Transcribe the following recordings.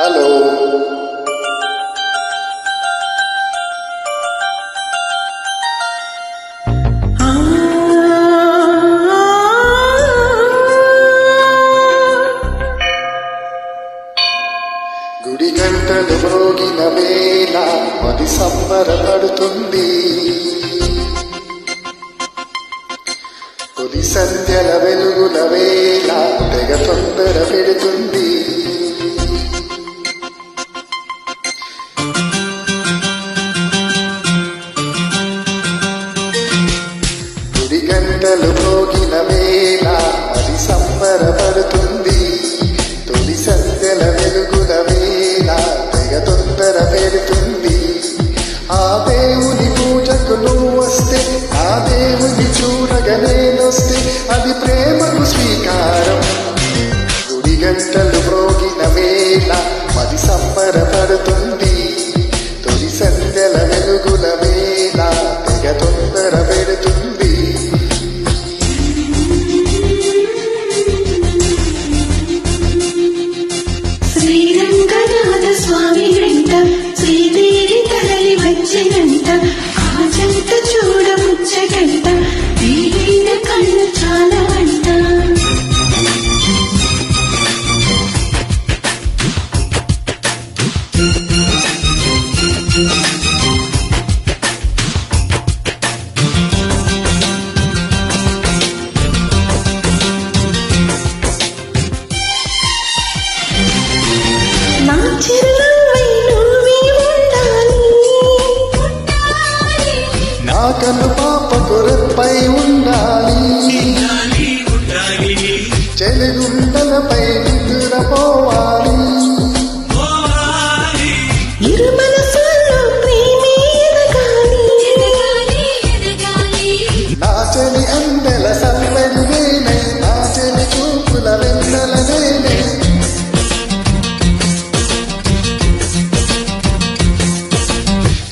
Hello గుడి గంటలు మ్రోగిన వేళ మది సంబరపడుతుంది. తొలి సంధ్యల వెలుగుల వేళ తెగ తొందర పెడుతుంది. గుడి గంటలు మ్రోగిన వేళ మది సంబరపడుతుంది. తొలి సంధ్యల వెలుగుల వేళ తెగ తొందర పెడుతుంది. ఆ దేవుని పూజకు నువ్వు వస్తే, ఆ దేవుని చూడగా నేనొస్తే అది ప్రేమకు స్వీకారం. గుడి గంటలు మ్రోగిన వేళ మది సంబరపడుతుంది. తొలి సంధ్యల వెలుగుల వేళ తెగ తొందర పెడుతుంది. శ్రీరంగనాథ స్వామి వెంట శ్రీదేవి తరలి వచ్చినంట, ఆ జంట చూడ ముచ్చటంట, వీరిన కళ్ళు చాలా అంట. నా చిరునవ్వై నువ్వే ఉండాలి, నా కన్ను పాపకు రెప్పై ఉండాలి. చెలిగుండలపై నిద్రపోవాలి. ఇరు మనసుల్లో ప్రేమే ఎదగాలి. నా చెలి అందెల సల్లడి నేనై, నా చెలి చూపుల వెన్నెల నేనే.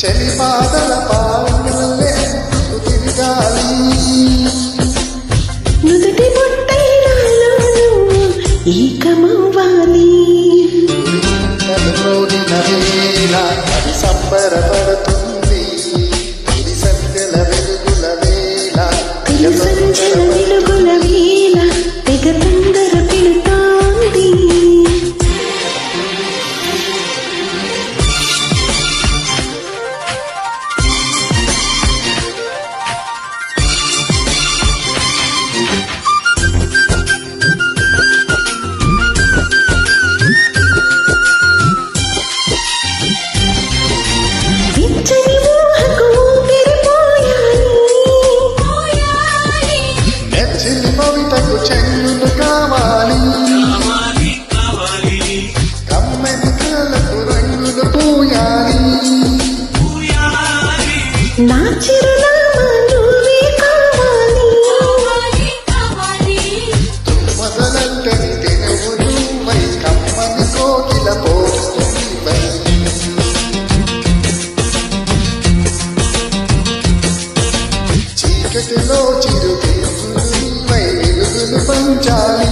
చెలి పాదల పాలే తిరగాలి. నుదుటి బొట్టైనాలోను ఏకమవ్వాలి. మ్రోగిన వేళ అది సంబరపడుతుంది. తొలి సంధ్యల వెలుగుల వేళ తొలి సంధ్యల వెలుగుల వేళ తెగ తొందర పెడుతోంది. వెచ్చని ఊహకు ఊపిరిపోయాలి. నెచ్చిలి భవితకు చెల్లులు కావాలి. కమ్మని కళ్ళకు రంగులు పూయాలి. నా చిరునామా నువ్వే కావాలి. మొదలంటని తెనువు నువ్వై, కమ్మని కోకిల పోవై. చీకటిలో చిరు వెలుగులు పంచాలి.